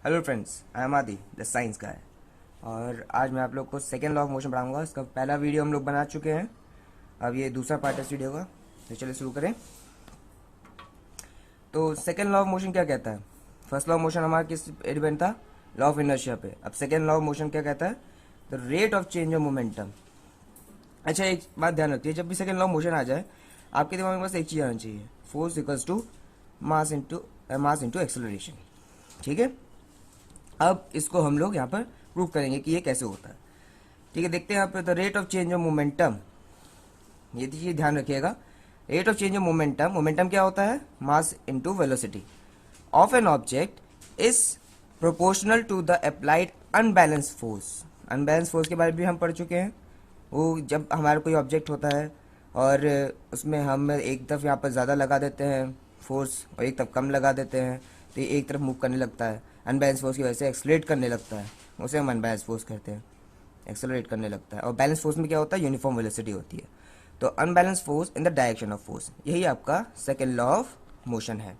Hello friends, I am आदि the science गाय। और आज मैं आप लोग को सेकेंड लॉ ऑफ मोशन पढ़ाऊंगा। इसका पहला वीडियो हम लोग बना चुके हैं, अब ये दूसरा पार्ट है इस वीडियो का। तो चलिए शुरू करें। तो सेकेंड लॉ ऑफ मोशन क्या कहता है? फर्स्ट लॉ ऑफ मोशन हमारा किस पे डिपेंड था? लॉ ऑफ इनर्शिया पे। अब सेकेंड लॉ ऑफ मोशन क्या कहता है? The rate of change of momentum. अच्छा, एक बात ध्यान रखिए, जब भी सेकेंड लॉ ऑफ मोशन आ जाए आपके दिमाग में बस एक चीज़ आना चाहिए, force equals to mass into acceleration. ठीक है, अब इसको हम लोग यहाँ पर प्रूव करेंगे कि ये कैसे होता है। ठीक है, देखते हैं यहाँ पे the rate of change of momentum. ये चीज ध्यान रखिएगा, rate of change of momentum. Momentum क्या होता है? Mass into velocity of an object is proportional to the applied unbalance force. Unbalance force के बारे में भी हम पढ़ चुके हैं। वो जब हमारा कोई ऑब्जेक्ट होता है और उसमें हम एक तरफ यहाँ पर ज़्यादा लगा देते हैं फोर्स और एक तरफ कम लगा देते हैं, तो ये एक तरफ मूव करने लगता है। अनबैलेंस फोर्स की वजह से एक्सलेट करने लगता है, उसे हम अनबैलेंस फोर्स कहते हैं, एक्सेलरेट करने लगता है। और बैलेंस फोर्स में क्या होता है? यूनिफॉर्म वेलोसिटी होती है। तो unbalance force in the direction of force, यही आपका सेकेंड लॉ ऑफ मोशन है।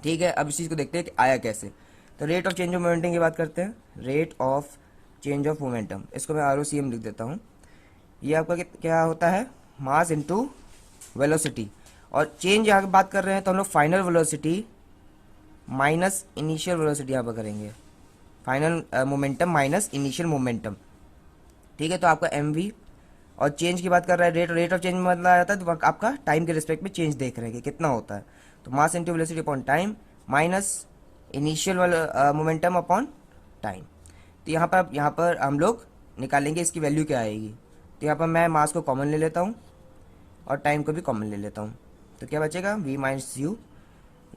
ठीक है, अब इस चीज़ को देखते हैं कि आया कैसे। तो rate of change of momentum की बात करते हैं। Rate of change of momentum, इसको मैं ROCM लिख देता हूँ। ये आपका क्या होता है? Mass into velocity. और चेंज यहाँ बात कर रहे हैं तो हम लोग final velocity minus initial velocity यहाँ पर करेंगे। Final momentum minus initial momentum. ठीक है, तो आपका MV। और चेंज की बात कर रहा है, रेट ऑफ चेंज में मतलब आ जाता है तो आपका टाइम के रिस्पेक्ट में चेंज देख रहे हैं कि कितना होता है। तो mass into velocity upon time minus initial momentum upon time. तो यहाँ पर हम लोग निकालेंगे इसकी वैल्यू क्या आएगी। तो यहाँ पर मैं मास को कॉमन ले लेता हूँ और टाइम को भी कॉमन ले लेता हूँ। तो क्या बचेगा? V minus you.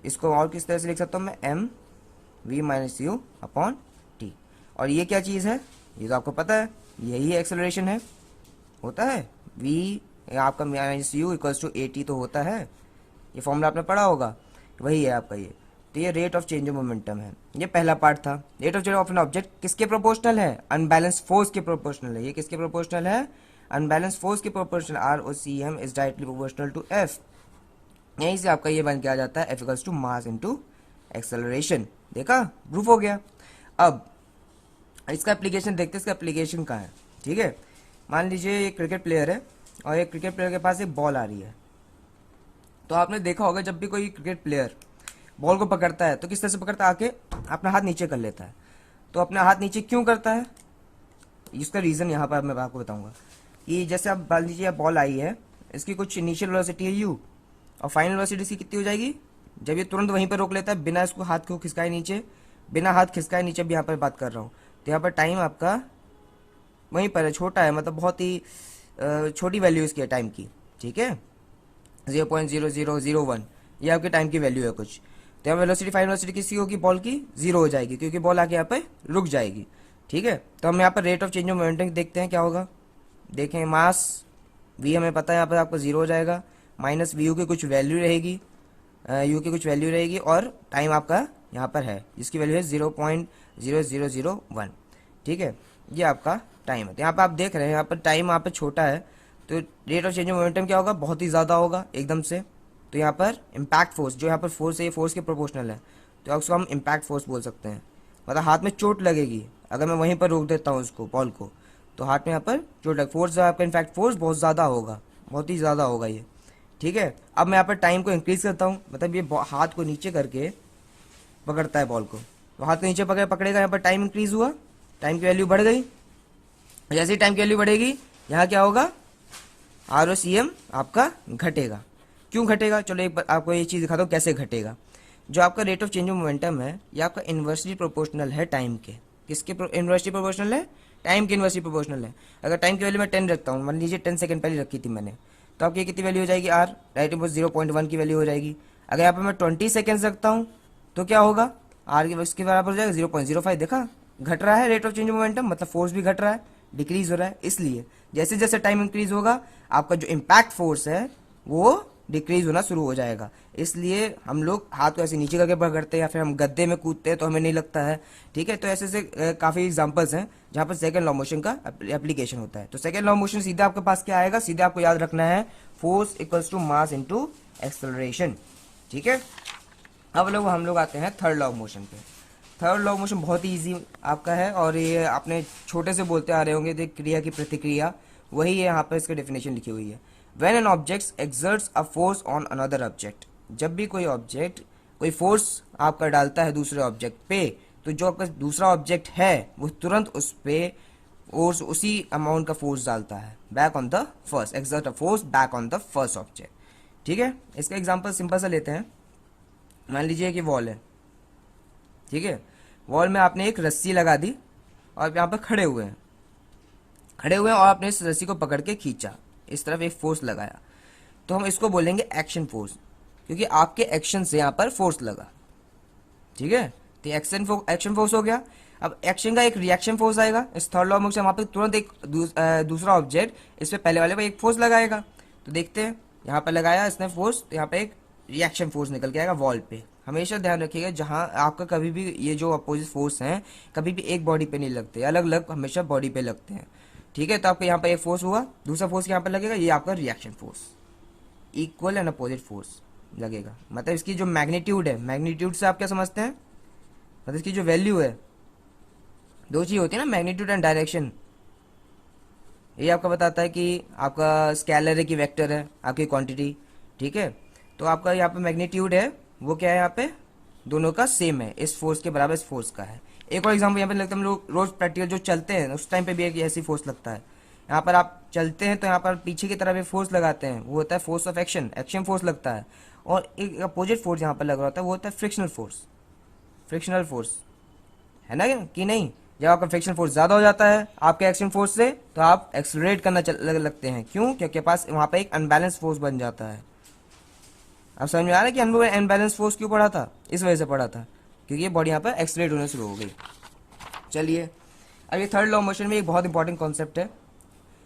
इसको और किस तरह से लिख सकता हूँ मैं? MV minus you upon T. और ये क्या चीज़ है? ये तो आपको पता है, यही एक्सेलरेशन है, होता है। V आपका minus u equals to AT तो होता है, ये फॉर्मूला आपने पढ़ा होगा, वही है आपका ये। तो ये rate of change of momentum है। ये पहला पार्ट था। Rate of change of an object किसके प्रोपोर्शनल है? अनबैलेंस फोर्स के प्रोपोर्शनल है। ये किसके प्रोपोर्शनल है? अनबैलेंस फोर्स के proportional. ROCM is directly proportional to F। यहीं से आपका ये बन के आ जाता है F equals to mass into acceleration. देखा, प्रूफ हो गया। अब इसका एप्लीकेशन देखते हैं, इसका एप्लीकेशन कहाँ है। ठीक है, मान लीजिए एक क्रिकेट प्लेयर है और एक क्रिकेट प्लेयर के पास एक बॉल आ रही है। तो आपने देखा होगा जब भी कोई क्रिकेट प्लेयर बॉल को पकड़ता है तो किस तरह से पकड़ता है? आके अपना हाथ नीचे कर लेता है। तो अपना हाथ नीचे क्यों करता है? इसका रीज़न यहाँ पर मैं आपको बताऊंगा कि जैसे आप मान लीजिए बॉल आई है, इसकी कुछ इनिशियल वेलोसिटी है u, और फाइनल वेलोसिटी इसकी कितनी हो जाएगी? जब ये तुरंत वहीं पर रोक लेता है बिना इसको हाथ को खिसकाए नीचे, बिना हाथ खिसकाए नीचे भी यहाँ पर बात कर रहा हूँ, तो यहाँ पर टाइम आपका वहीं पर है, छोटा है, मतलब बहुत ही छोटी वैल्यू इसकी है टाइम की। ठीक है, 0.0001 ये आपके टाइम की वैल्यू है कुछ। तो यहाँ वेलोसिटी फाइनल वेलोसिटी किसी होगी? बॉल की 0 हो जाएगी, क्योंकि बॉल आके यहाँ पे रुक जाएगी। ठीक है, तो हम यहाँ पर rate of change of momentum देखते हैं क्या होगा। देखें, मास V हमें पता है, यहाँ पर आपका 0 हो जाएगा, माइनस VU की कुछ वैल्यू रहेगी, U की कुछ वैल्यू रहेगी, और टाइम आपका यहाँ पर है जिसकी वैल्यू है 0.0001। ठीक है, ये आपका टाइम है। तो यहाँ पर आप देख रहे हैं यहाँ पर टाइम यहाँ पर छोटा है, तो rate of change of momentum क्या होगा? बहुत ही ज़्यादा होगा एकदम से। तो यहाँ पर इम्पैक्ट फोर्स, जो यहाँ पर फोर्स है ये फोर्स के प्रोपोर्शनल है, तो उसको हम इम्पैक्ट फोर्स बोल सकते हैं। मतलब हाथ में चोट लगेगी अगर मैं वहीं पर रोक देता हूँ उसको, बॉल को, तो हाथ में यहाँ पर चोट लगे, फोर्स आपका इम्पैक्ट फोर्स बहुत ज़्यादा होगा, बहुत ही ज़्यादा होगा ये। ठीक है, अब मैं यहाँ पर टाइम को इंक्रीज करता हूँ, मतलब ये हाथ को नीचे करके पकड़ता है बॉल को, तो हाथ को नीचे पकड़ेगा, यहाँ पर टाइम इंक्रीज हुआ, टाइम की वैल्यू बढ़ गई। जैसे ही टाइम की वैल्यू बढ़ेगी यहाँ क्या होगा? ROCM आपका घटेगा। क्यों घटेगा? चलो एक बार आपको ये चीज़ दिखाता हूँ कैसे घटेगा। जो आपका rate of change of momentum है ये आपका इन्वर्सली प्रोपोर्शनल है टाइम के। किसके इन्वर्सली प्रोपोर्शनल है? टाइम के इन्वर्सली प्रोपोर्शनल है। अगर टाइम की वैल्यू मैं 10 रखता हूँ, मान लीजिए 10 सेकंड पहले रखी थी मैंने, तो आपकी कितनी वैल्यू हो जाएगी? R राइट 0.1 की वैल्यू हो जाएगी। अगर यहाँ पर मैं 20 सेकेंड्स रखता हूँ तो क्या होगा? R की इसके बराबर हो जाएगा 0.05। देखा, घट रहा है rate of change of momentum, मतलब फोर्स भी घट रहा है, डिक्रीज हो रहा है। इसलिए जैसे जैसे टाइम इंक्रीज होगा आपका जो इम्पैक्ट फोर्स है वो डिक्रीज होना शुरू हो जाएगा। इसलिए हम लोग हाथ को ऐसे नीचे करके पकड़ते हैं या फिर हम गद्दे में कूदते हैं तो हमें नहीं लगता है। ठीक है, तो ऐसे से काफ़ी एग्जांपल्स हैं जहाँ पर सेकेंड लॉ मोशन का एप्लीकेशन होता है। तो सेकेंड लॉ मोशन सीधा आपके पास क्या आएगा? सीधे आपको याद रखना है, force equals to mass into acceleration. ठीक है, अब लोग हम लोग आते हैं थर्ड लॉ ऑफ मोशन पे। थर्ड लॉ ऑफ मोशन बहुत ही ईजी आपका है, और ये आपने छोटे से बोलते आ रहे होंगे, तो क्रिया की प्रतिक्रिया वही है, यहाँ पर इसकी डेफिनेशन लिखी हुई है। When an object exerts a force on another object, जब भी कोई ऑब्जेक्ट कोई फोर्स आपका डालता है दूसरे ऑब्जेक्ट पे, तो जो आपका दूसरा ऑब्जेक्ट है वो तुरंत उस पे फोर्स, उसी अमाउंट का फोर्स डालता है back on the first, exert a force back on the first object. ठीक है, इसका एग्जांपल सिंपल सा लेते हैं। मान लीजिए कि वॉल है, ठीक है, वॉल में आपने एक रस्सी लगा दी और यहाँ पर खड़े हुए हैं, और आपने इस रस्सी को पकड़ के खींचा, इस तरफ एक फोर्स लगाया, तो हम इसको बोलेंगे एक्शन फोर्स, क्योंकि आपके एक्शन से यहाँ पर फोर्स लगा। ठीक है, तो एक्शन फोर्स हो गया। अब एक्शन का एक रिएक्शन फोर्स आएगा, इस थर्ड लॉ ऑफ मोशन वहाँ पे तुरंत एक दूसरा ऑब्जेक्ट इस पे पहले वाले पे एक फोर्स लगाएगा। तो देखते हैं, यहाँ पर लगाया इसने फोर्स, तो यहाँ पे एक रिएक्शन फोर्स निकल के आएगा वॉल पे। हमेशा ध्यान रखिएगा, जहाँ आपका कभी भी ये जो अपोजिट फोर्स हैं कभी भी एक बॉडी पे नहीं लगते, अलग अलग हमेशा बॉडी पे लगते हैं। ठीक है, तो आपका यहाँ पर एक फोर्स हुआ, दूसरा फोर्स यहाँ पर लगेगा, ये आपका reaction force, equal and opposite force लगेगा। मतलब इसकी जो मैग्नीट्यूड है, मैग्नीट्यूड से आप क्या समझते हैं, मतलब इसकी जो वैल्यू है, दो चीज होती है ना, मैग्नीट्यूड एंड डायरेक्शन। ये आपका बताता है कि आपका स्केलर है कि वेक्टर है, आपकी क्वांटिटी। ठीक है, तो आपका यहाँ पे मैग्नीट्यूड है वो क्या है, यहाँ पे दोनों का सेम है, इस फोर्स के बराबर इस फोर्स का है। एक और एग्जाम्पल यहाँ पे लगता है, हम लोग रोज प्रैक्टिकल जो चलते हैं उस टाइम पे भी एक ऐसी फोर्स लगता है। यहाँ पर आप चलते हैं तो यहाँ पर पीछे की तरफ एक फोर्स लगाते हैं, वो होता है force of action, action force लगता है। और एक अपोजिट फोर्स यहाँ पर लग रहा होता है, वो होता है फ्रिक्शनल फोर्स, फ्रिक्शनल फोर्स, है ना कि नहीं। जब आपका फ्रिक्शन फोर्स ज्यादा हो जाता है आपके एक्शन फोर्स से, तो आप एक्सलरेट करना लगते हैं। क्यों? क्योंकि पास वहां पे एक अनबैलेंस फोर्स बन जाता है। अब समझ में आ रहा है कि हम लोग अनबैलेंस फोर्स क्यों पढ़ा था, इस वजह से पढ़ा था, क्योंकि ये बॉडी यहाँ पर एक्सलरेट होने शुरू हो गई। चलिए, अब ये थर्ड लॉ ऑफ मोशन में एक बहुत इंपॉर्टेंट कॉन्सेप्ट है।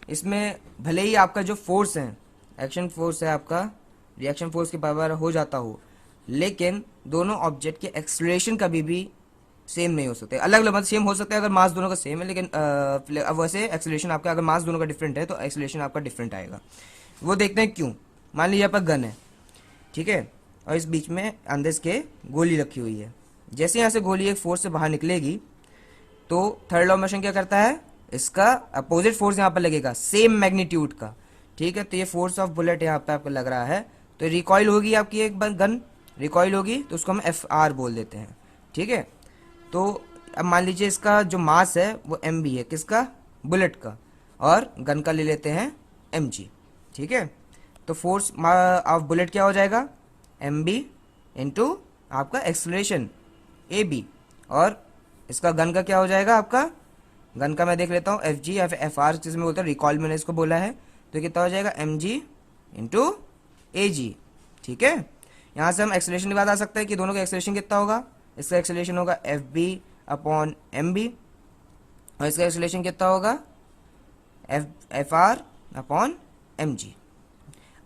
इसमें भले ही आपका जो फोर्स है, एक्शन फोर्स है आपका, रिएक्शन फोर्स के बराबर हो जाता हो, लेकिन दोनों ऑब्जेक्ट के एक्सलरेशन कभी भी सेम नहीं हो सकते। अलग अलग मतलब सेम हो सकता है अगर मास दोनों का सेम है, लेकिन अब वैसे एक्सेलरेशन आपका अगर मास दोनों का डिफरेंट है तो एक्सेलरेशन आपका डिफरेंट आएगा। वो देखते हैं क्यों। मान लीजिए आपका गन है, ठीक है, और इस बीच में अंदर इसके गोली रखी हुई है। जैसे यहाँ से गोली एक फोर्स से बाहर निकलेगी तो थर्ड लॉ ऑफ मोशन क्या करता है, इसका अपोजिट फोर्स यहाँ पर लगेगा सेम मैग्नीट्यूड का। ठीक है, तो ये फोर्स ऑफ बुलेट यहाँ पे आपको लग रहा है, तो रिकॉइल होगी आपकी एक गन, रिकॉइल होगी तो उसको हम FR बोल देते हैं। ठीक है, तो अब मान लीजिए इसका जो मास है वो MB है, किसका, बुलेट का, और गन का ले लेते हैं MG। ठीक है, तो फोर्स ऑफ बुलेट क्या हो जाएगा, MB इंटू आपका एक्सलेशन AB, और इसका गन का क्या हो जाएगा आपका, गन का मैं देख लेता हूँ FG या फिर FR जिसमें बोलते हैं, रिकॉइल मैंने इसको बोला है, तो कितना हो जाएगा MG इंटू AG। ठीक है, यहाँ से हम एक्सलेशन की बात आ सकते हैं कि दोनों का एक्सलेशन कितना होगा, इसका एक्सेलरेशन होगा FB अपॉन MB, और इसका एक्सेलरेशन कितना होगा FR अपॉन MG।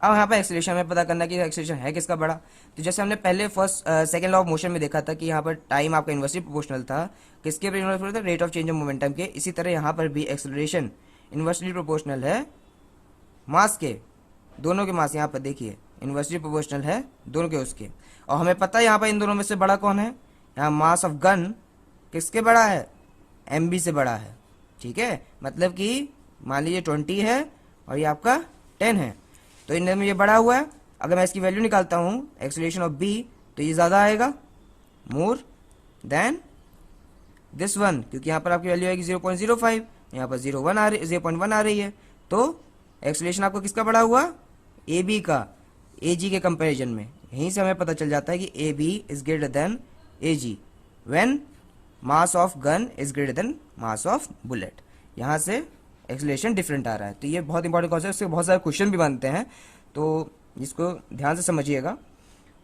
अब यहाँ पर एक्सेलरेशन हमें पता करना कि एक्सेलरेशन है किसका बड़ा। तो जैसे हमने पहले सेकंड लॉ ऑफ मोशन में देखा था कि यहाँ पर टाइम आपका इन्वर्सली प्रोपोर्शनल था, किसके इन्वर्सली था, rate of change of momentum के। इसी तरह यहाँ पर भी एक्सेलरेशन इन्वर्सली प्रोपोर्शनल है मास के, दोनों के मास यहाँ पर देखिए इन्वर्सली प्रोपोर्शनल है दोनों के उसके। और हमें पता है यहाँ पर इन दोनों में से बड़ा कौन है, यहाँ मास ऑफ गन किसके बड़ा है, MB से बड़ा है। ठीक है, मतलब कि मान लीजिए 20 है और ये आपका 10 है, तो इन में ये बड़ा हुआ है। अगर मैं इसकी वैल्यू निकालता हूँ एक्सेलरेशन ऑफ B, तो ये ज़्यादा आएगा मोर देन दिस वन, क्योंकि यहाँ पर आपकी वैल्यू आएगी 0.05, यहाँ पर 0.1 आ रही है, तो एक्सेलरेशन आपको किसका बड़ा हुआ, AB का AG के कंपैरिजन में। यहीं से हमें पता चल जाता है कि AB is greater than AG when mass of gun is greater then mass of bullet. यहाँ से एक्सेलरेशन डिफरेंट आ रहा है। तो ये बहुत इंपॉर्टेंट कॉन्सेप्ट, इससे बहुत सारे क्वेश्चन भी बनते हैं, तो इसको ध्यान से समझिएगा।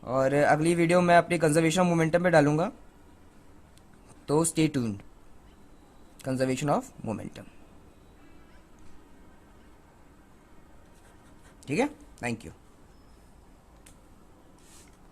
और अगली वीडियो मैं अपनी कंजर्वेशन ऑफ मोमेंटम पे डालूंगा, तो stay tuned. Conservation of momentum. ठीक है, थैंक यू।